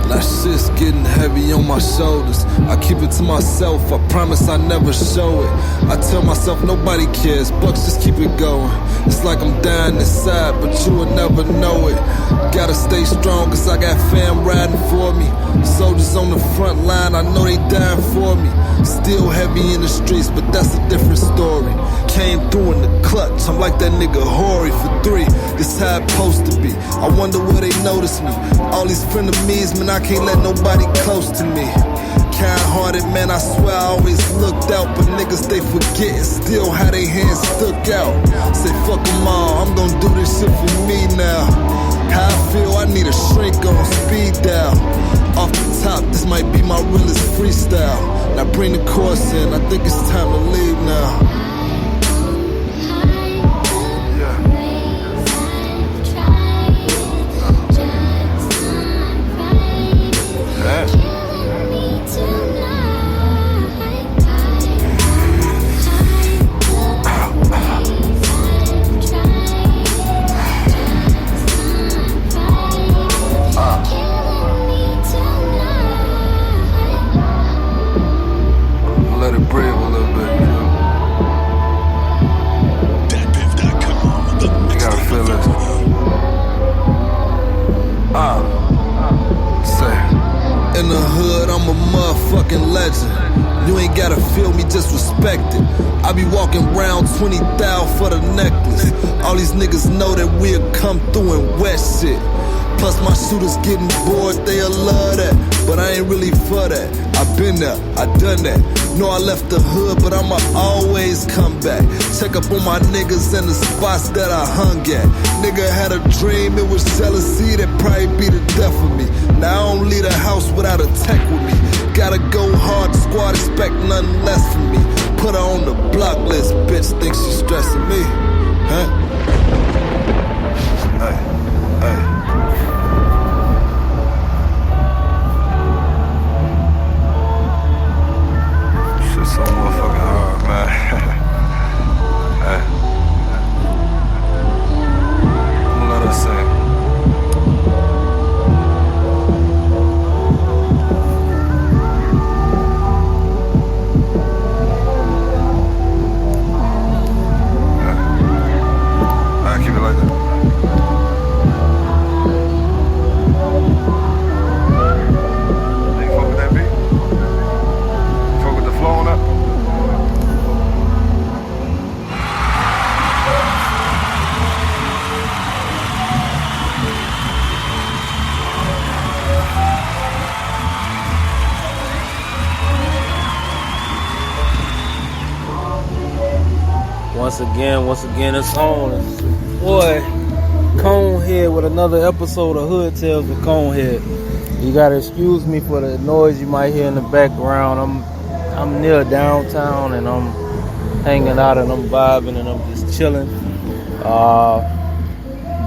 That shit's getting heavy on my shoulders. I keep it to myself, I promise I never show it. I tell myself nobody cares, bucks just keep it going. It's like I'm dying inside, but you will never know it. Gotta stay strong, cause I got fam riding for me. Soldiers on the front line, I know they dying for me. Still heavy in the streets, but that's a different story. Came through in the clutch, I'm like that nigga Hori for 3. This how it's supposed to be. I wonder where they notice me. All these frenemies, man, I can't let nobody close to me. Kind-hearted, man, I swear I always looked out, but niggas, they forget still how they hands stuck out. Say fuck them all, I'm gonna do this shit for me now. How I feel, I need a shrink on speed dial. Off the top, this might be my realest freestyle. Now bring the chorus in, I think it's time to leave now. In the hood, I'm a motherfucking legend. You ain't gotta feel me, just respect it. I be walking around 20,000 for the necklace. All these niggas know that we'll come through and wet shit. Plus my shooters getting bored, they'll love that. But I ain't really for that. I been there, I done that. Know I left the hood, but I'ma always come back. Check up on my niggas and the spots that I hung at. Nigga had a dream, it was jealousy, that probably be the death of me. Now I don't leave the house without a tech with me. Gotta go hard, the squad expect nothing less from me. Put her on the block list, bitch think she stressing me. Huh? Hey, hey. So motherfucking hard, man. Hey. I'm gonna let her sing. I keep it like that. You fuck with that beat? Fuck with the flow on that? Once again, it's on. It's your boy, ConeHead, with another episode of Hood Tales with ConeHead. You gotta excuse me for the noise you might hear in the background. I'm near downtown and I'm hanging out and I'm vibing and I'm just chilling.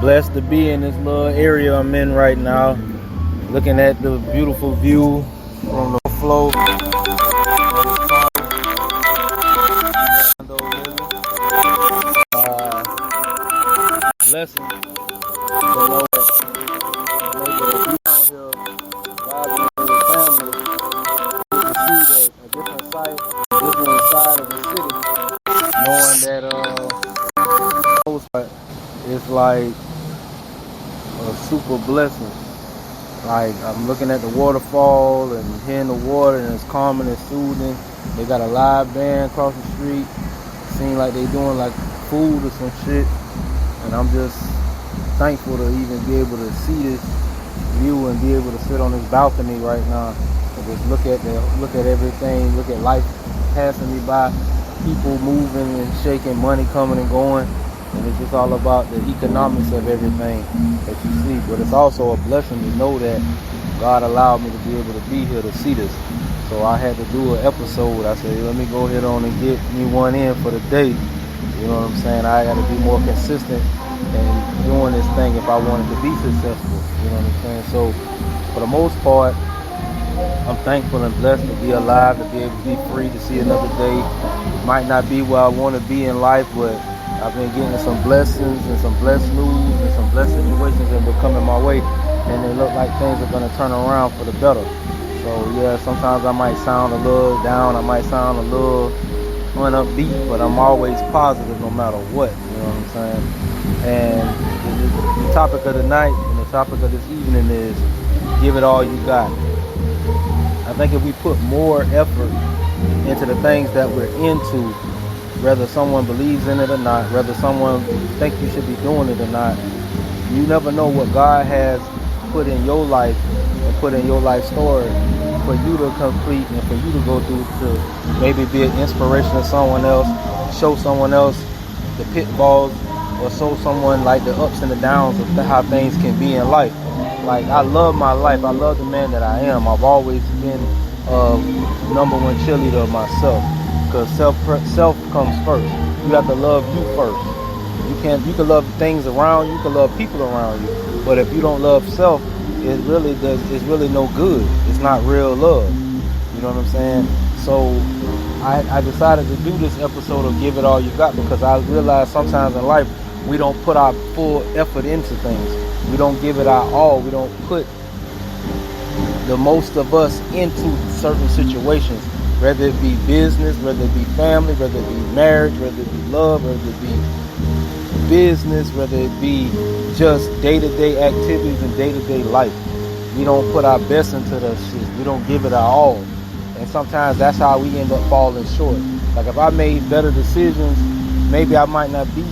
Blessed to be in this little area I'm in right now, looking at the beautiful view from the flow. Blessing. So know that maybe down here vibing with the family, you can see a different side, different side of the city, knowing that it's like a super blessing. Like I'm looking at the waterfall and hearing the water, and it's calming and soothing. They got a live band across the street. Seems like they doing like food or some shit. And I'm just thankful to even be able to see this view and be able to sit on this balcony right now and just look at everything, look at life passing me by, people moving and shaking, money coming and going, and it's just all about the economics of everything that you see. But it's also a blessing to know that God allowed me to be able to be here to see this. So I had to do an episode. I said, let me go ahead on and get me one in for the day. You know what I'm saying? I got to be more consistent in doing this thing if I wanted to be successful. You know what I'm saying? So, for the most part, I'm thankful and blessed to be alive, to be able to be free, to see another day. Might not be where I want to be in life, but I've been getting some blessings and some blessed news and some blessed situations that have been coming my way. and it look like things are gonna turn around for the better. So yeah, sometimes I might sound a little down, I might sound a little upbeat, but I'm always positive no matter what. You know what I'm saying? And the topic of the night and the topic of this evening is give it all you got. I think if we put more effort into the things that we're into, whether someone believes in it or not, whether someone thinks you should be doing it or not, you never know what God has put in your life and put in your life story for you to complete and for you to go through, to maybe be an inspiration to someone else, show someone else the pitfalls, or show someone like the ups and the downs of how things can be in life. Like, I love my life. I love the man that I am. I've always been number one cheerleader of myself, because self comes first. You have to love you first. You can love things around you, you can love people around you, but if you don't love self, it's really no good. It's not real love. You know what I'm saying? So I decided to do this episode of Give It All You Got, because I realize sometimes in life we don't put our full effort into things. We don't give it our all. We don't put the most of us into certain situations, whether it be business, whether it be family, whether it be marriage, whether it be love, whether it be business, whether it be just day-to-day activities and day-to-day life. We don't put our best into that shit. We don't give it our all. And sometimes that's how we end up falling short. Like, if I made better decisions, maybe I might not be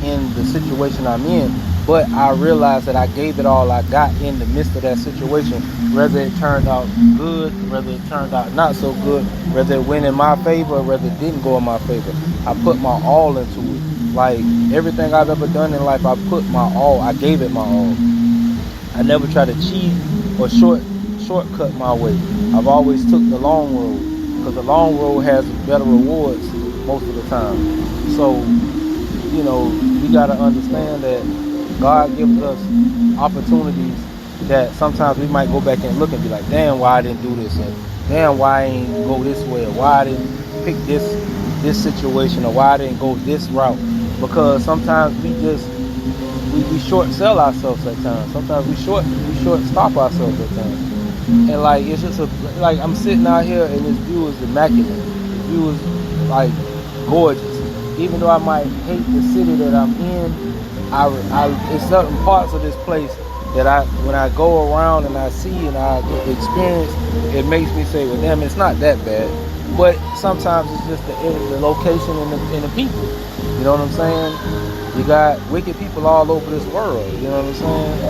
in the situation I'm in, but I realized that I gave it all I got in the midst of that situation, whether it turned out good, whether it turned out not so good, whether it went in my favor, or whether it didn't go in my favor. I put my all into it. Like, everything I've ever done in life, I put my all. I gave it my all. I never tried to cheat or shortcut my way. I've always took the long road, because the long road has better rewards most of the time. So, you know, we got to understand that God gives us opportunities that sometimes we might go back and look and be like, damn, why I didn't do this, and damn, why I ain't go this way, or why I didn't pick this situation, or why I didn't go this route. Because sometimes we short sell ourselves at times. Sometimes we short stop ourselves at times. And like, it's just like, I'm sitting out here and this view is immaculate. The view is like gorgeous. Even though I might hate the city that I'm in, it's certain parts of this place that when I go around and I see and I experience, it makes me say, well, damn, it's not that bad. But sometimes it's just the location and the people. You know what I'm saying? You got wicked people all over this world. You know what I'm saying?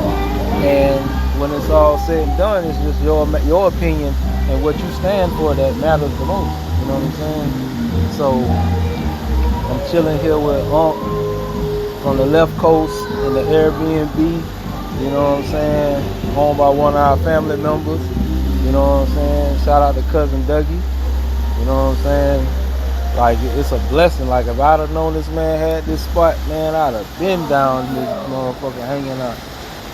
And when it's all said and done, it's just your opinion and what you stand for that matters the most. You know what I'm saying? So I'm chilling here with Unc from the left coast in the Airbnb. You know what I'm saying? Owned by one of our family members. You know what I'm saying? Shout out to cousin Dougie. You know what I'm saying? Like, it's a blessing. Like, if I'd have known this man had this spot, man, I'd have been down this motherfucker hanging out.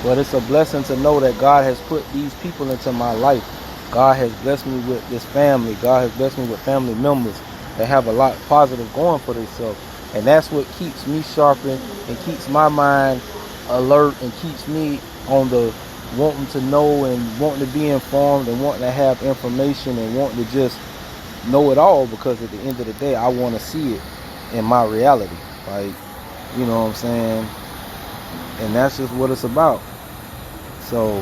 But it's a blessing to know that God has put these people into my life. God has blessed me with this family. God has blessed me with family members that have a lot positive going for themselves. And that's what keeps me sharpened and keeps my mind alert and keeps me on the wanting to know and wanting to be informed and wanting to have information and wanting to just know it all, because at the end of the day, I want to see it in my reality. Like, you know what I'm saying? And that's just what it's about. So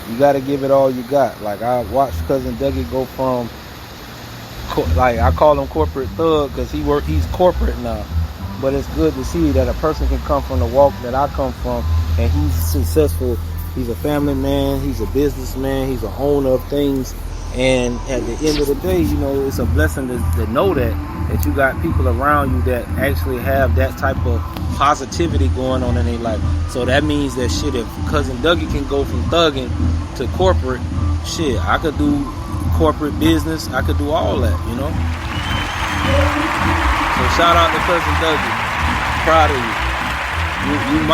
you got to give it all you got. Like, I watched cousin Dougie go from, like, I call him corporate thug because he's corporate now. But it's good to see that a person can come from the walk that I come from, and he's successful. He's a family man. He's a businessman. He's an owner of things. And at the end of the day, you know, it's a blessing to know that you got people around you that actually have that type of positivity going on in their life. So that means that shit, if cousin Dougie can go from thugging to corporate, shit, I could do corporate business. I could do all that, you know. So shout out to cousin Dougie. Proud of you. You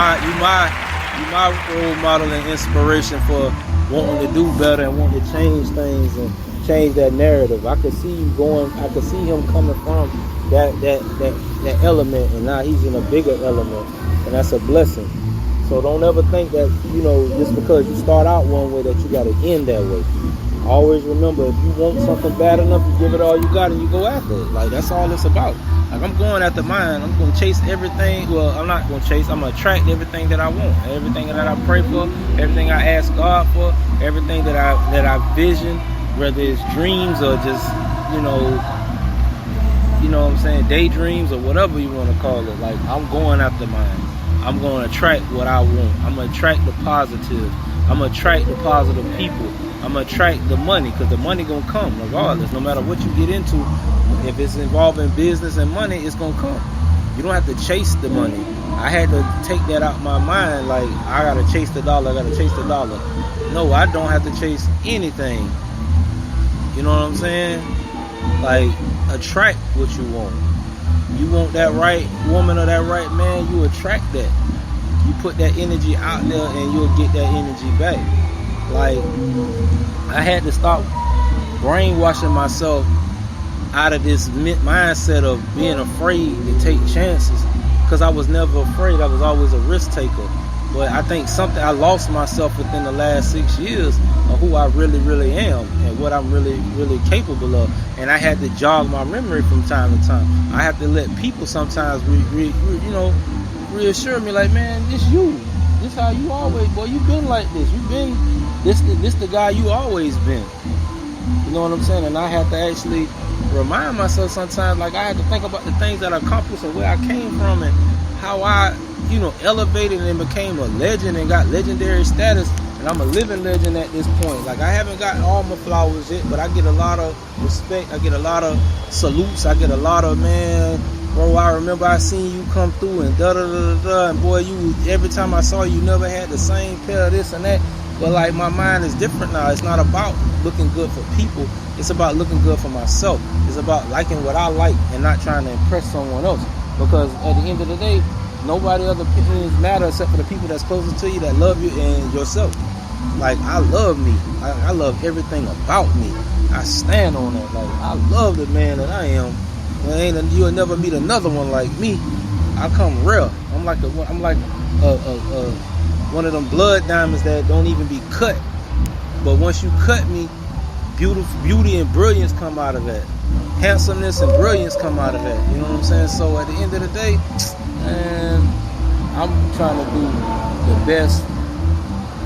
my role model and inspiration for wanting to do better and wanting to change things and change that narrative. I could see you going. I could see him coming from that element, and now he's in a bigger element, and that's a blessing. So don't ever think that, just because you start out one way that you got to end that way. Always remember, if you want something bad enough, you give it all you got and you go after it. Like, that's all it's about. Like, I'm going after mine. I'm going to chase everything. Well, I'm not going to chase. I'm going to attract everything that I want. Everything that I pray for. Everything I ask God for. Everything that I vision. Whether it's dreams or just, you know what I'm saying, daydreams or whatever you want to call it. Like, I'm going after mine. I'm going to attract what I want. I'm going to attract the positive. I'm going to attract the positive people. I'm going to attract the money, because the money going to come regardless. No matter what you get into, if it's involving business and money, it's going to come. You don't have to chase the money. I had to take that out of my mind. Like, I got to chase the dollar. I got to chase the dollar. No, I don't have to chase anything. You know what I'm saying? Like, attract what you want. You want that right woman or that right man, you attract that. You put that energy out there and you'll get that energy back. Like, I had to stop brainwashing myself out of this mindset of being afraid to take chances, because I was never afraid. I was always a risk taker. But I think I lost myself within the last 6 years of who I really, really am and what I'm really, really capable of. And I had to jog my memory from time to time. I have to let people sometimes, reassure me, like, man, this you. This how you always, boy, you been like this. You been, this the guy you always been. You know what I'm saying? And I had to actually remind myself sometimes, like, I had to think about the things that I accomplished and where I came from and how I, elevated and became a legend and got legendary status, and I'm a living legend at this point. Like, I haven't gotten all my flowers yet, but I get a lot of respect. I get a lot of salutes. I get a lot of, man, bro, I remember I seen you come through and da-da-da-da-da, and boy, every time I saw you, never had the same pair of this and that. But, like, my mind is different now. It's not about looking good for people. It's about looking good for myself. It's about liking what I like and not trying to impress someone else. Because at the end of the day, nobody other opinions matter except for the people that's closest to you, that love you, and yourself. Like, I love me. I love everything about me. I stand on that. Like, I love the man that I am. You'll never meet another one like me. I come real. I'm like one of them blood diamonds that don't even be cut. But once you cut me, beauty and brilliance come out of that. Handsomeness and brilliance come out of that. You know what I'm saying? So at the end of the day, man, I'm trying to do the best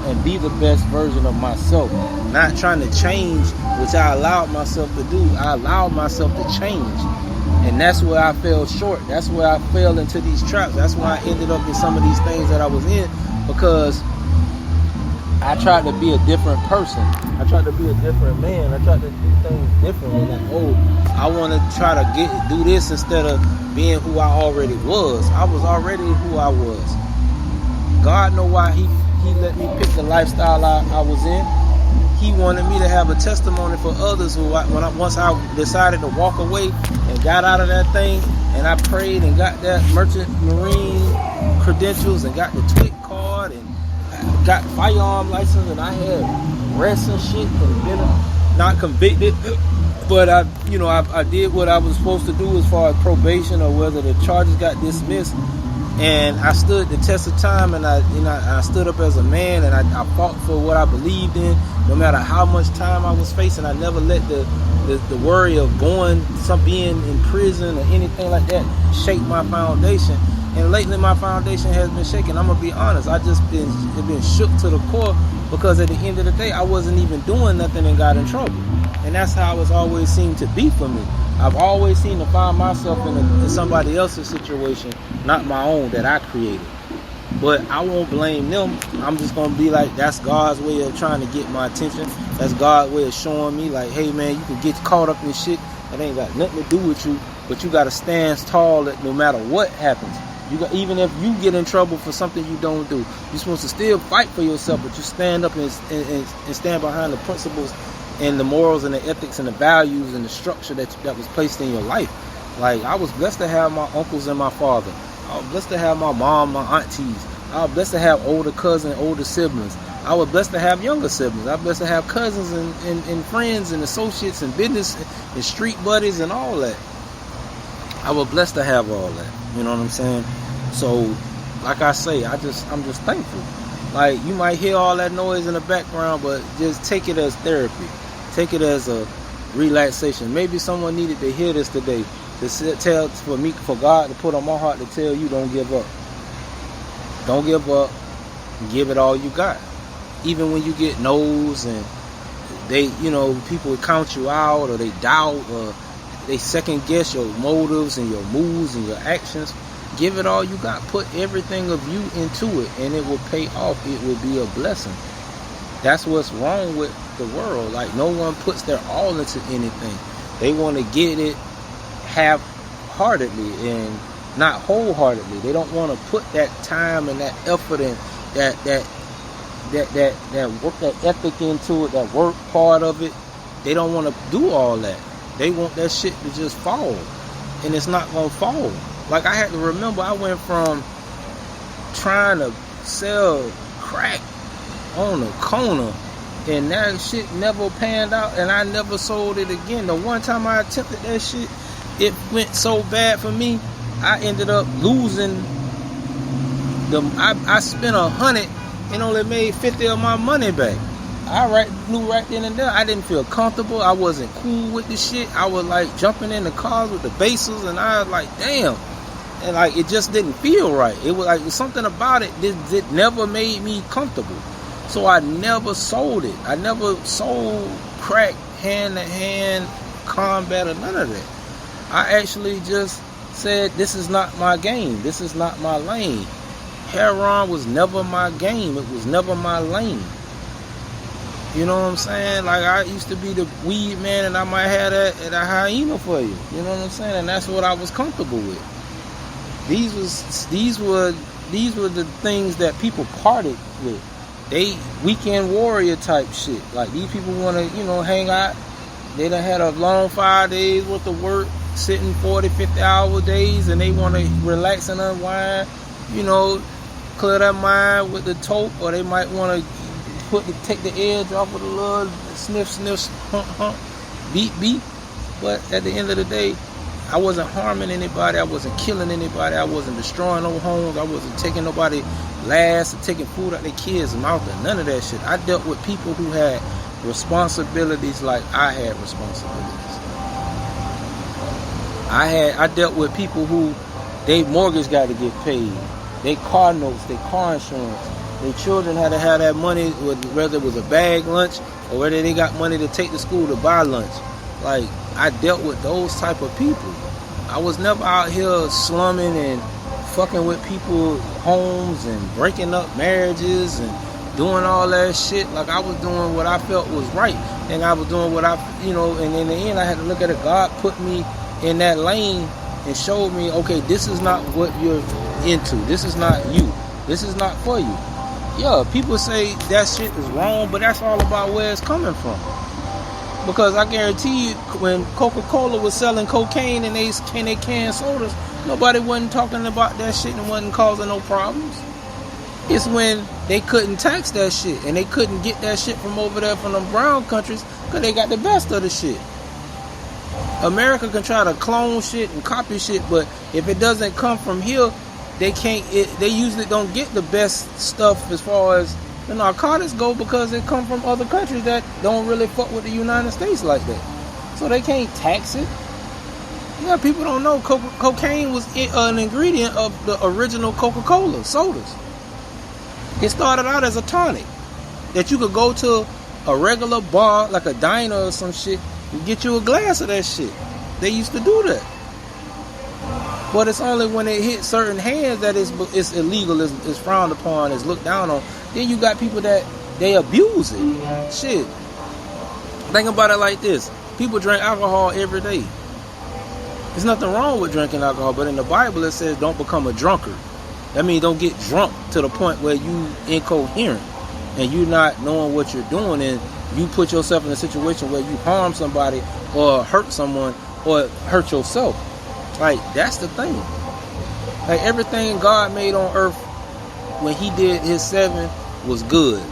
and be the best version of myself. Not trying to change, which I allowed myself to do. I allowed myself to change. And that's where I fell short. That's where I fell into these traps. That's why I ended up in some of these things that I was in, because I tried to be a different person. I tried to be a different man. I tried to do things differently. Like, I want to try to do this instead of being who I already was. I was already who I was. God know why he let me pick the lifestyle I was in. He wanted me to have a testimony for others once I decided to walk away and got out of that thing, and I prayed and got that merchant marine credentials and got the TWIC card and got firearm license, and I had rest and shit and been not convicted, but I did what I was supposed to do as far as probation or whether the charges got dismissed. And I stood the test of time, and I stood up as a man, and I fought for what I believed in, no matter how much time I was facing. I never let the worry of being in prison or anything like that shake my foundation. And lately my foundation has been shaken. I'm gonna be honest. I just been shook to the core, because at the end of the day, I wasn't even doing nothing and got in trouble. And that's how it's always seemed to be for me. I've always seemed to find myself in somebody else's situation, not my own, that I created. But I won't blame them. I'm just going to be like, that's God's way of trying to get my attention. That's God's way of showing me, like, hey, man, you can get caught up in shit that ain't got nothing to do with you, but you got to stand tall no matter what happens. Even if you get in trouble for something you don't do, you're supposed to still fight for yourself, but you stand up and stand behind the principles and the morals and the ethics and the values and the structure that was placed in your life. Like, I was blessed to have my uncles and my father. I was blessed to have my mom, my aunties. I was blessed to have older cousins, older siblings. I was blessed to have younger siblings. I was blessed to have cousins and friends and associates and business and street buddies and all that. I was blessed to have all that. You know what I'm saying? So like I say, I'm just thankful. Like, you might hear all that noise in the background, but just take it as therapy. Take it as a relaxation. Maybe someone needed to hear this today, to for God to put on my heart to tell you, don't give up. Don't give up. Give it all you got. Even when you get no's and they, people count you out, or they doubt, or they second guess your motives and your moves and your actions, give it all you got. Put everything of you into it, and it will pay off. It will be a blessing. That's what's wrong with the world. Like, no one puts their all into anything. They want to get it half-heartedly and not wholeheartedly. They don't want to put that time and that effort and that work, that ethic into it, that work part of it. They don't want to do all that. They want that shit to just fall, and it's not gonna fall. Like, I had to remember, I went from trying to sell crack on the corner, and that shit never panned out, and I never sold it again. The one time I attempted that shit, it went so bad for me, I ended up losing I spent $100 and only made $50 of my money back. I knew right then and there I didn't feel comfortable. I wasn't cool with the shit. I was like jumping in the cars with the basses, and I was like, damn. And like, it just didn't feel right. It was like something about it that never made me comfortable. So I never sold it. I never sold crack hand-to-hand combat or none of that. I actually just said, this is not my game. This is not my lane. Heroin was never my game. It was never my lane. You know what I'm saying? Like, I used to be the weed man, and I might have that a hyena for you. You know what I'm saying? And that's what I was comfortable with. These were the things that people parted with. They weekend warrior type shit. Like, these people want to, hang out. They done had a long 5 days worth of work, sitting 40, 50 hour days, and they want to relax and unwind, clear their mind with the toke, or they might want to take the edge off with a little sniff, hump, beat. But at the end of the day, I wasn't harming anybody. I wasn't killing anybody. I wasn't destroying no homes. I wasn't taking nobody last or taking food out their kids' mouth or none of that shit. I dealt with people who had responsibilities like I had responsibilities. I dealt with people who their mortgage got to get paid, their car notes, their car insurance. Their children had to have that money, whether it was a bag lunch or whether they got money to take to school to buy lunch. Like, I dealt with those type of people. I was never out here slumming and fucking with people's homes and breaking up marriages and doing all that shit. Like, I was doing what I felt was right, and I was doing what and in the end I had to look at it. God put me in that lane and showed me, okay, this is not what you're into. This is not you. This is not for you. Yeah, people say that shit is wrong, but that's all about where it's coming from. Because I guarantee you, when Coca-Cola was selling cocaine and they canned sodas, nobody wasn't talking about that shit and wasn't causing no problems. It's when they couldn't tax that shit and they couldn't get that shit from over there from them brown countries because they got the best of the shit. America can try to clone shit and copy shit, but if it doesn't come from here, they can't. They usually don't get the best stuff as far as the narcotics go, because they come from other countries that don't really fuck with the United States like that. So they can't tax it. Yeah, people don't know cocaine was an ingredient of the original Coca-Cola sodas. It started out as a tonic that you could go to a regular bar, like a diner or some shit, and get you a glass of that shit. They used to do that. But it's only when it hit certain hands that it's illegal, it's frowned upon, it's looked down on. Then you got people that they abuse it. Shit. Think about it like this. People drink alcohol every day. There's nothing wrong with drinking alcohol, but in the Bible it says don't become a drunkard. That means don't get drunk to the point where you incoherent and you not knowing what you're doing, and you put yourself in a situation where you harm somebody or hurt someone or hurt yourself. Like, that's the thing. Like, everything God made on earth when he did his 7 was good.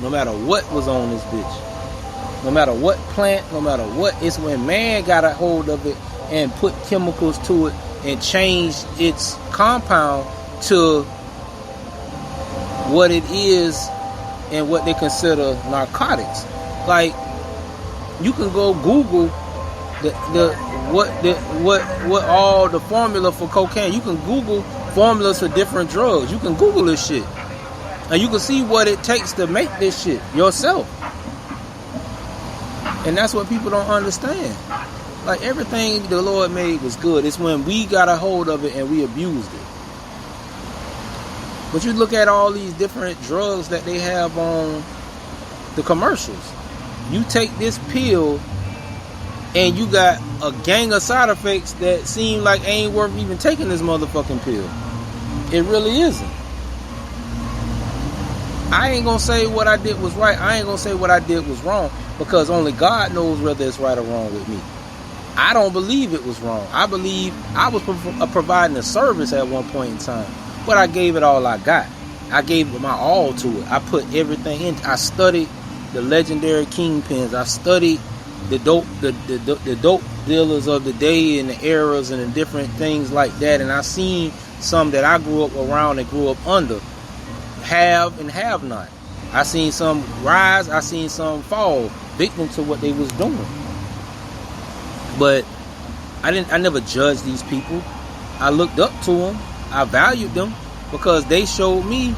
No matter what was on this bitch. No matter what plant, no matter what. It's when man got a hold of it and put chemicals to it and changed its compound to what it is and what they consider narcotics. Like, you can go Google what all the formula for cocaine. You can Google formulas for different drugs. You can Google this shit, and you can see what it takes to make this shit yourself. And that's what people don't understand. Like, everything the Lord made was good. It's when we got a hold of it and we abused it. But you look at all these different drugs that they have on the commercials. You take this pill and you got a gang of side effects that seem like ain't worth even taking this motherfucking pill. It really isn't. I ain't gonna say what I did was right. I ain't gonna say what I did was wrong, because only God knows whether it's right or wrong with me. I don't believe it was wrong. I believe I was providing a service at one point in time, but I gave it all I got. I gave my all to it. I put everything in. I studied the legendary kingpins. I studied the dope dealers of the day and the eras and the different things like that. And I seen some that I grew up around and grew up under, have and have not. I seen some rise. I seen some fall victim to what they was doing. But I never judged these people. I looked up to them. I valued them because they showed me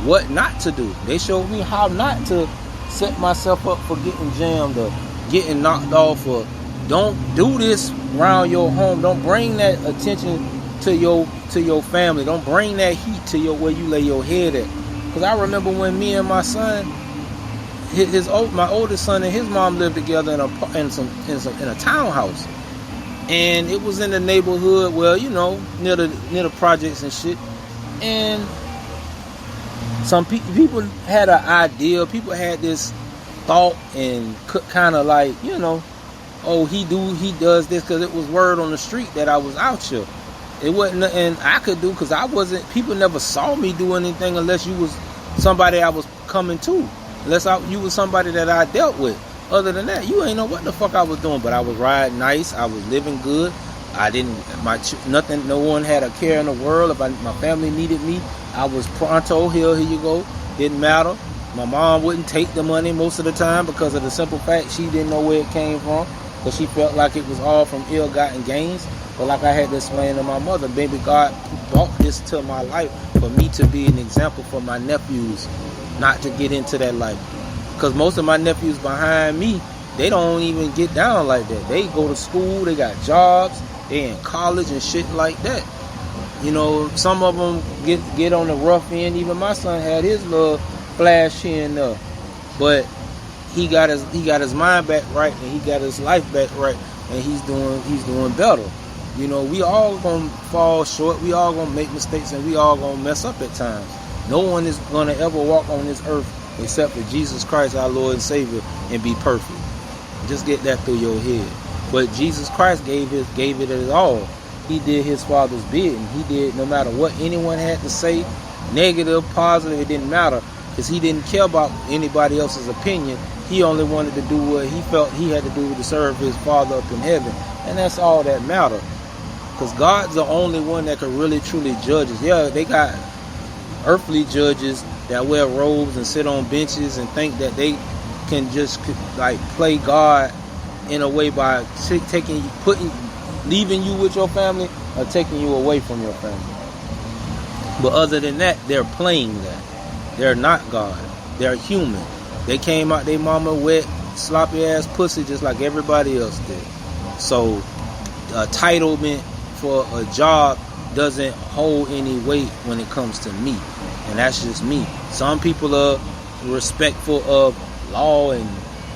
what not to do. They showed me how not to set myself up for getting jammed or getting knocked off, or don't do this around your home. Don't bring that attention to your family. Don't bring that heat to where you lay your head at. Because I remember when me and my son, my oldest son and his mom lived together in a townhouse, and it was in the neighborhood, well, you know, near the projects and shit. And some people had an idea. People had this thought and kind of like, you know, oh, he does this because it was word on the street that I was out here. It wasn't nothing I could do, because I wasn't. People never saw me do anything unless you was somebody I was coming to. Unless you was somebody that I dealt with. Other than that, you ain't know what the fuck I was doing. But I was riding nice. I was living good. I didn't, nothing, no one had a care in the world. If my family needed me, I was pronto. Here you go. Didn't matter. My mom wouldn't take the money most of the time because of the simple fact she didn't know where it came from. Because she felt like it was all from ill-gotten gains. But like I had to explain to my mother, baby, God brought this to my life for me to be an example for my nephews, not to get into that life. Because most of my nephews behind me, they don't even get down like that. They go to school, they got jobs, they in college and shit like that. You know, some of them get on the rough end. Even my son had his little flash here and there. But he got his mind back right, and he got his life back right, and he's doing better. You know, we all gonna fall short, we all gonna make mistakes, and we all gonna mess up at times. No one is gonna ever walk on this earth except for Jesus Christ, our Lord and Savior, and be perfect. Just get that through your head. But Jesus Christ gave it at all. He did his Father's bidding. He did, no matter what anyone had to say, negative, positive, it didn't matter, because he didn't care about anybody else's opinion. He only wanted to do what he felt he had to do to serve his Father up in heaven. And that's all that mattered. Because God's the only one that can really truly judge us. Yeah, they got earthly judges that wear robes and sit on benches and think that they can just like play God in a way by leaving you with your family or taking you away from your family. But other than that, they're playing that. They're not God. They're human. They came out their mama wet, sloppy ass pussy just like everybody else did. So entitlement for a job doesn't hold any weight when it comes to me. And that's just me. Some people are respectful of law and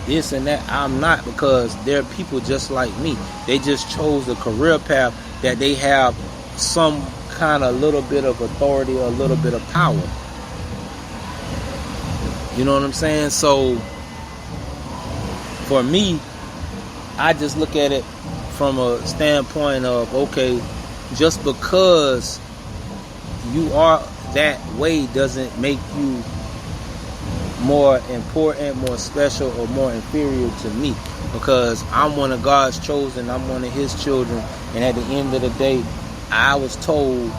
this and that. I'm not, because they're people just like me. They just chose the career path that they have some kind of little bit of authority or a little bit of power. You know what I'm saying? So for me, I just look at it from a standpoint of, okay, just because you are that way doesn't make you more important, more special, or more inferior to me, because I'm one of God's chosen. I'm one of his children. And at the end of the day, I was told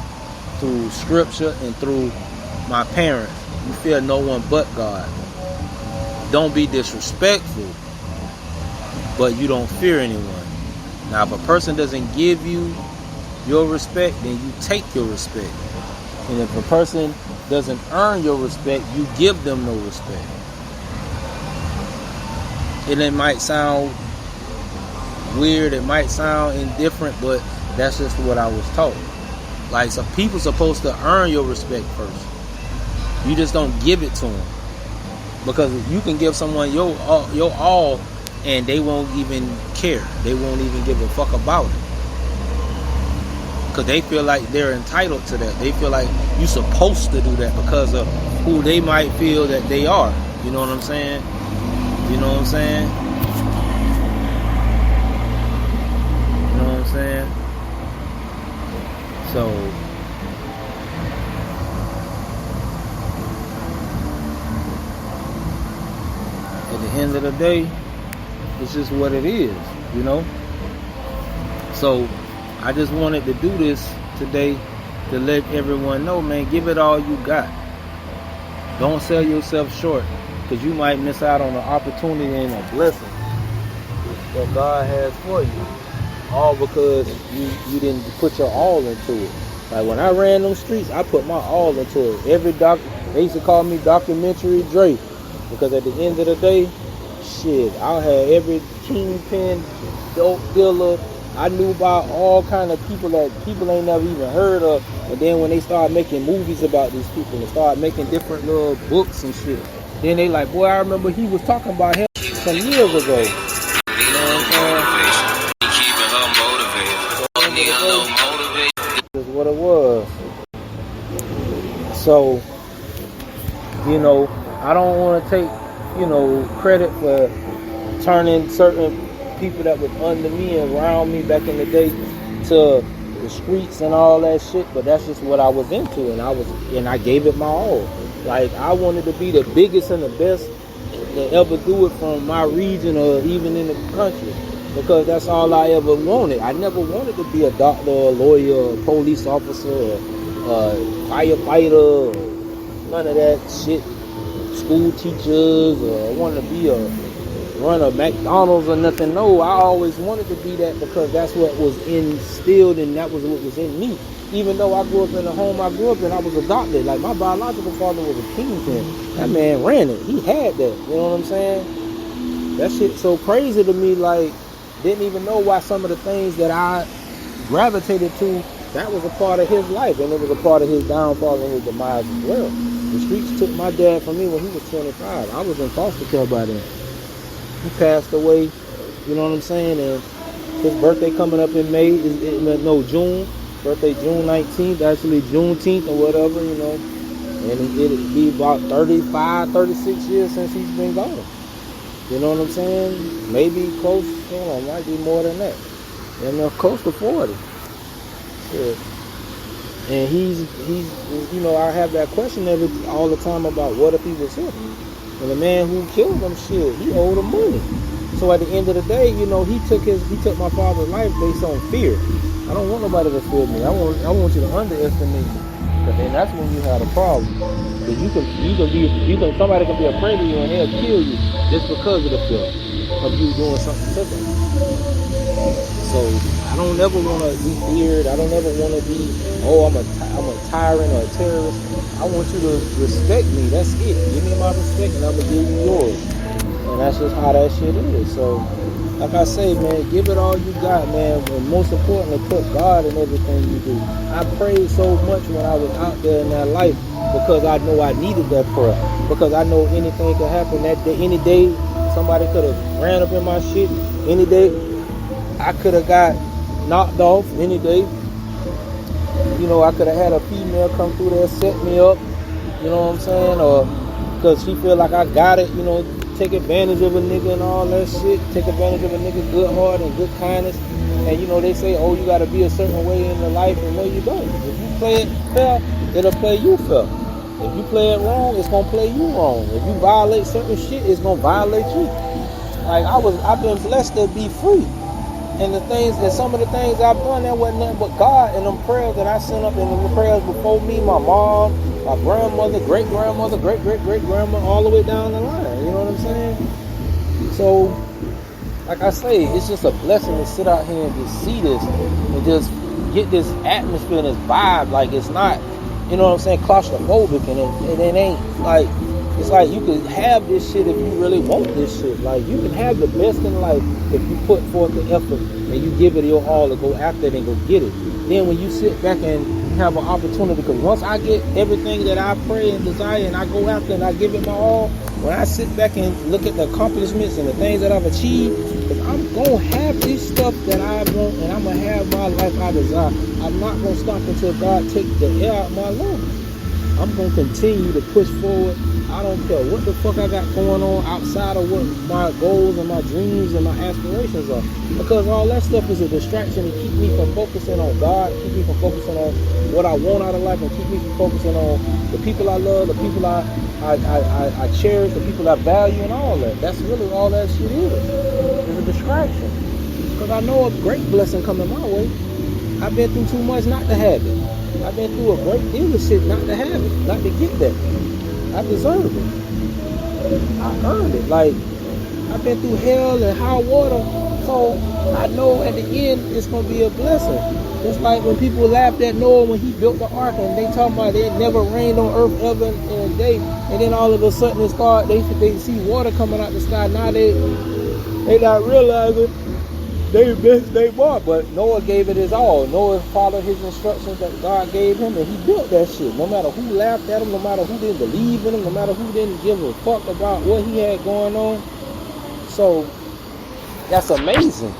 through scripture and through my parents. You fear no one but God. Don't be disrespectful, but you don't fear anyone. Now, if a person doesn't give you your respect, then you take your respect. And if a person doesn't earn your respect, you give them no respect. And it might sound weird, it might sound indifferent, but that's just what I was taught. Like, some people supposed to earn your respect first. You just don't give it to them. Because you can give someone your all, and they won't even care. They won't even give a fuck about it. Because they feel like they're entitled to that. They feel like you're supposed to do that because of who they might feel that they are. You know what I'm saying? You know what I'm saying? You know what I'm saying? So, at the end of the day, it's just what it is, you know? So, I just wanted to do this today to let everyone know, man, give it all you got. Don't sell yourself short, because you might miss out on an opportunity and a blessing that God has for you. All because you didn't put your all into it. Like, when I ran them streets, I put my all into it. They used to call me Documentary Dre, because at the end of the day, shit, I had every kingpin, dope dealer. I knew about all kind of people that people ain't never even heard of. And then when they started making movies about these people and started making different little books and shit, then they like, boy, I remember he was talking about him some years ago. You know what I'm saying? Keeping her motivated. That's what it was. So, you know, I don't want to take, you know, credit for turning certain people that was under me and around me back in the day to the streets and all that shit, but that's just what I was into, and I gave it my all. Like, I wanted to be the biggest and the best to ever do it from my region or even in the country, because that's all I ever wanted. I never wanted to be a doctor or a lawyer or a police officer or a firefighter or none of that shit, school teachers, or I wanted to run a McDonald's or nothing. No, I always wanted to be that because that's what was instilled and that was what was in me. Even though I grew up in the home I grew up in, I was adopted. Like, my biological father was a kingpin. That man ran it. He had that. You know what I'm saying? That shit so crazy to me. Like, didn't even know why some of the things that I gravitated to, that was a part of his life, and it was a part of his downfall and his demise as well. The streets took my dad from me when he was 25. I was in foster care by then. He passed away, you know what I'm saying? And his birthday coming up in June. Birthday June 19th, actually Juneteenth or whatever, you know. And it'll be about 35, 36 years since he's been gone. You know what I'm saying? Maybe close, you know, might be more than that. And close to 40. Yeah. And he's, you know, I have that question all the time about what if he was here? And the man who killed him, shit, he owed him money. So at the end of the day, you know, he took my father's life based on fear. I don't want nobody to fear me. I want you to underestimate me. But then that's when you have a problem. Because somebody can be afraid of you and they'll kill you just because of the fear of you doing something to them. So I don't ever want to be feared. I don't ever want to be, I'm a tyrant or a terrorist. I want you to respect me. That's it. Give me my respect and I'm going to give you yours. And that's just how that shit is. So, like I say, man, give it all you got, man. And most importantly, put God in everything you do. I prayed so much when I was out there in that life because I know I needed that prayer. Because I know anything could happen that day. Any day, somebody could have ran up in my shit. Any day, I could have got knocked off. Any day, you know, I could have had a female come through there, set me up. You know what I'm saying? Or because she feel like I got it, you know, take advantage of a nigga and all that shit. Take advantage of a nigga's good heart and good kindness. And, you know, they say, you got to be a certain way in the life. And no, you don't. If you play it fair, it'll play you fair. If you play it wrong, it's going to play you wrong. If you violate certain shit, it's going to violate you. Like, I've been blessed to be free. And the things, and some of the things I've done, that wasn't nothing but God and them prayers that I sent up, and the prayers before me, my mom, my grandmother, great-grandmother, great-great-great-grandma, all the way down the line. You know what I'm saying? So, like I say, it's just a blessing to sit out here and just see this and just get this atmosphere and this vibe. Like, it's not, you know what I'm saying, claustrophobic, and it ain't like, it's like you can have this shit if you really want this shit. Like, you can have the best in life if you put forth the effort and you give it your all to go after it and go get it. Then when you sit back and have an opportunity, because once I get everything that I pray and desire and I go after and I give it my all, when I sit back and look at the accomplishments and the things that I've achieved, because I'm going to have this stuff that I want, and I'm going to have my life I desire. I'm not going to stop until God takes the air out of my lungs. I'm going to continue to push forward. I don't care what the fuck I got going on outside of what my goals and my dreams and my aspirations are. Because all that stuff is a distraction to keep me from focusing on God, keep me from focusing on what I want out of life, and keep me from focusing on the people I love, the people I cherish, the people I value, and all that. That's really all that shit is. It's a distraction. Because I know a great blessing coming my way. I've been through too much not to have it. I've been through a great deal of shit not to have it, not to get that. I deserve it. I earned it. Like, I've been through hell and high water, so I know at the end it's gonna be a blessing. It's like when people laughed at Noah when he built the ark, and they talking about it never rained on earth ever in a day, and then all of a sudden it started, they see water coming out the sky. Now they not realizing they missed their mark, but Noah gave it his all. Noah followed his instructions that God gave him, and he built that shit. No matter who laughed at him, no matter who didn't believe in him, no matter who didn't give a fuck about what he had going on. So, that's amazing.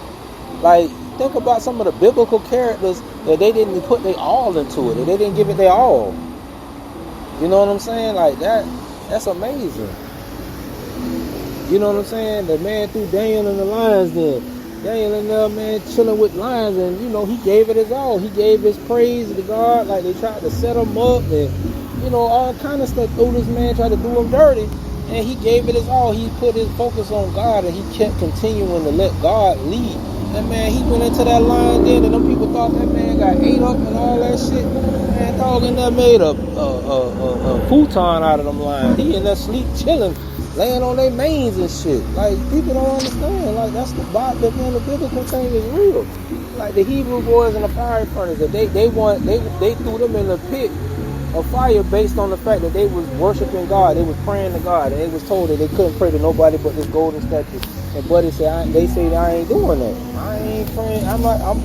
Like, think about some of the biblical characters that they didn't put their all into it, that they didn't give it their all. You know what I'm saying? Like, that's amazing. You know what I'm saying? The man threw Daniel in the lion's den. Daniel in there, man, chilling with lions, and you know, he gave it his all. He gave his praise to God. Like, they tried to set him up, and you know, all kind of stuff. Threw this man, tried to do him dirty, and he gave it his all. He put his focus on God, and he kept continuing to let God lead. And man, he went into that lion den, and them people thought that man got ate up and all that shit. Man, dog in there made a futon out of them lions. He in there sleep, chilling, laying on their manes and shit. Like, people don't understand. Like, that's the Bible, man. The biblical thing is real. Like, the Hebrew boys in the fire furnace, they threw them in the pit of fire based on the fact that they was worshiping God. They was praying to God, and they was told that they couldn't pray to nobody but this golden statue. And Buddy said, they say that I ain't doing that. I ain't praying. I'm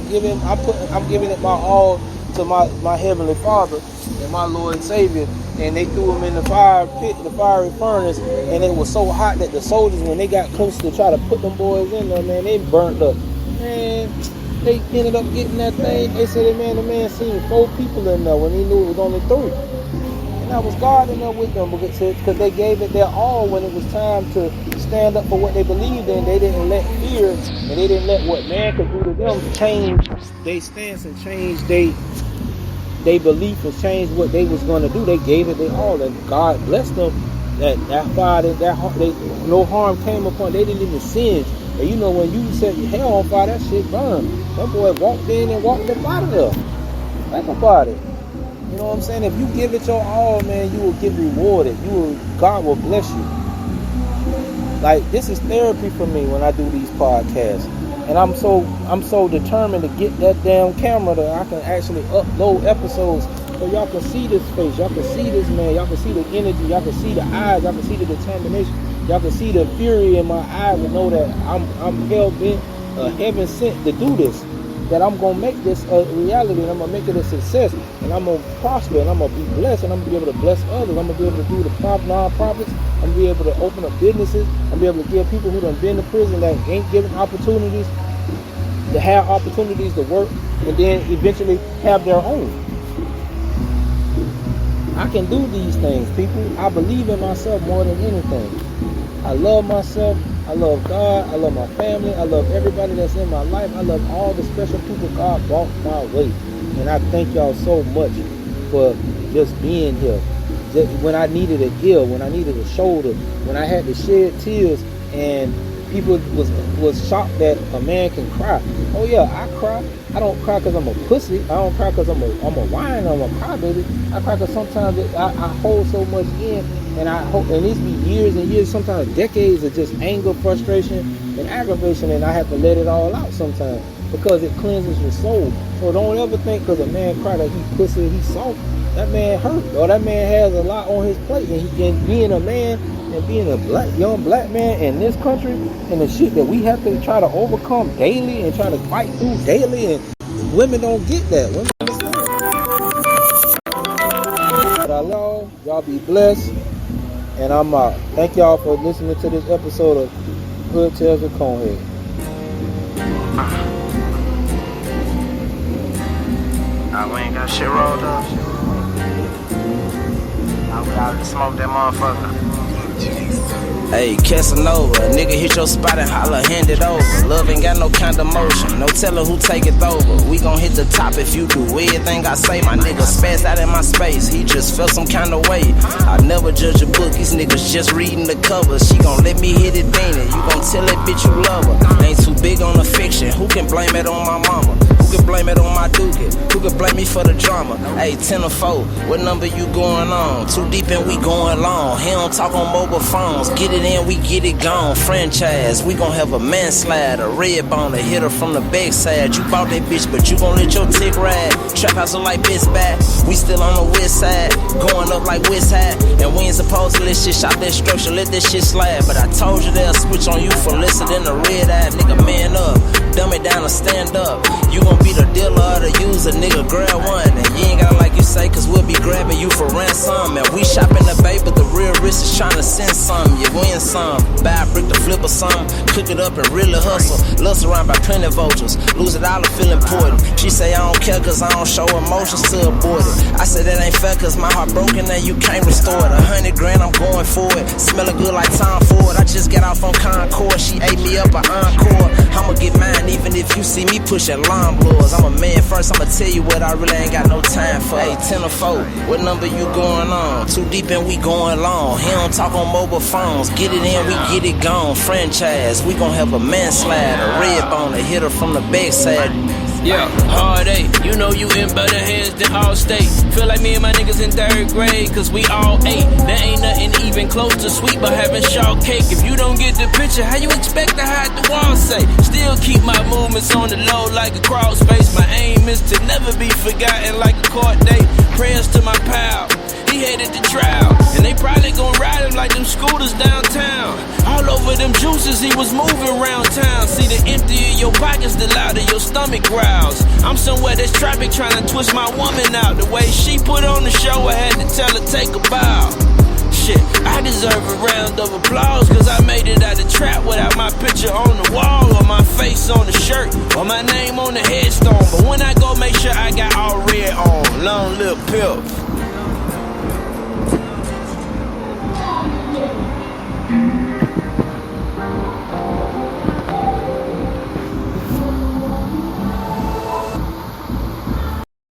giving it my all to my heavenly Father and my Lord and Savior. And they threw him in the fire pit, the fiery furnace, and it was so hot that the soldiers, when they got close to try to put them boys in there, man, they burnt up. Man, they ended up getting that thing. They said, man, the man seen 4 people in there when he knew it was only 3. And that was God in there with them, because they gave it their all when it was time to stand up for what they believed in. They didn't let fear, and they didn't let what man could do to them change their stance and change they belief and change what they was going to do. They gave it their all, and God blessed them. That fire, no harm came upon. They didn't even sin. And you know, when you set your hell on fire, that shit burned. That boy walked in and walked up out of there. Think about it. You know what I'm saying? If you give it your all, man, you will get rewarded. God will bless you. Like, this is therapy for me when I do these podcasts. And I'm so determined to get that damn camera that I can actually upload episodes so y'all can see this face, y'all can see this man, y'all can see the energy, y'all can see the eyes, y'all can see the determination, y'all can see the fury in my eyes and know that I'm hell-bent, heaven sent to do this, that I'm going to make this a reality, and I'm going to make it a success, and I'm going to prosper, and I'm going to be blessed, and I'm going to be able to bless others. I'm going to be able to do the non-profits. I'm going to be able to open up businesses. I'm going to be able to give people who done been to prison that ain't given opportunities to have opportunities to work, and then eventually have their own. I can do these things, people. I believe in myself more than anything. I love myself. I love God. I love my family. I love everybody that's in my life. I love all the special people God brought my way. And I thank y'all so much for just being here. Just when I needed an ear, when I needed a shoulder, when I had to shed tears and People was shocked that a man can cry. Oh yeah, I cry. I don't cry because I'm a pussy. I don't cry because I'm a whine. I'm a crybaby. I cry because sometimes I hold so much in, and I hope, and it's be years and years, sometimes decades of just anger, frustration, and aggravation, and I have to let it all out sometimes because it cleanses your soul. So don't ever think because a man cry that he pussy, he soft. That man hurt, or that man has a lot on his plate, and being a man and being a young black man in this country and the shit that we have to try to overcome daily and try to fight through daily, and women don't get that. Women understand. But I love y'all, be blessed, and I'm out. Thank y'all for listening to this episode of Hood Tales with ConeHead. We ain't got shit rolled up. We out to smoke that motherfucker. Hey, Casanova, nigga hit your spot and holla, hand it over. Love ain't got no kind of motion, no telling who take it over. We gon' hit the top if you do everything I say. My nigga spazzed out in my space, he just felt some kind of way. I never judge a book, these niggas just reading the cover. She gon' let me hit it, ain't it? You gon' tell that bitch you love her. Ain't too big on the fiction, who can blame it on my mama? Who can blame it on my dookie? Who can blame me for the drama? Hey, 10 or 4, what number you going on? Too deep and we going long. He don't talk on mobile phones, get it in, we get it gone. Franchise, we gon' have a manslaughter, red bone, a hitter from the backside. You bought that bitch, but you gon' let your tick ride. Trap house look like bitch back. We still on the west side, going up like west high. And we ain't supposed to let shit shot that structure, let that shit slide. But I told you they'll switch on you for lesser than the red eye. Nigga, man up, dumb it down and stand up. You gon' be the dealer or the user, nigga, grab one. And you ain't gotta like you say, cause we'll be grabbing you for ransom. And we shopping the bay, but the real risk is trying to send some. You win some, buy a brick to flip or some. Cook it up and really hustle. Lust around by plenty vultures, lose it all to feel important. She say I don't care cause I don't show emotions to abort it. I said that ain't fair cause my heart broken and you can't restore it. 100 grand, I'm going for it. Smelling good like Tom Ford. I just got off on Concord, she ate me up an encore. I'ma get mine even if you see me pushing lawnmowers. I'm a man first, I'ma tell you what I really ain't got no time for. Hey, 10 or 4, what number you going on? Too deep and we going long. He don't talk on mobile phones, get it in, we get it gone. Franchise, we gon' have a manslaughter, red bone, a hitter from the backside. Yeah, hard eight, you know you in better hands than all state. Feel like me and my niggas in 3rd grade, cause we all 8. There ain't nothing even close to sweet but having shortcake. If you don't get the picture, how you expect to hide the wall say? Still keep my movements on the low like a crawl space. My aim is to never be forgotten like a court date. Prayers to my pal, he headed to trial, and they probably gon' ride him like them scooters downtown. All over them juices, he was moving around town. See, the emptier your pockets, the louder your stomach growls. I'm somewhere that's traffic trying to twist my woman out. The way she put on the show, I had to tell her take a bow. Shit, I deserve a round of applause, cause I made it out the trap without my picture on the wall, or my face on the shirt, or my name on the headstone. But when I go, make sure I got all red on. Long lip pimp.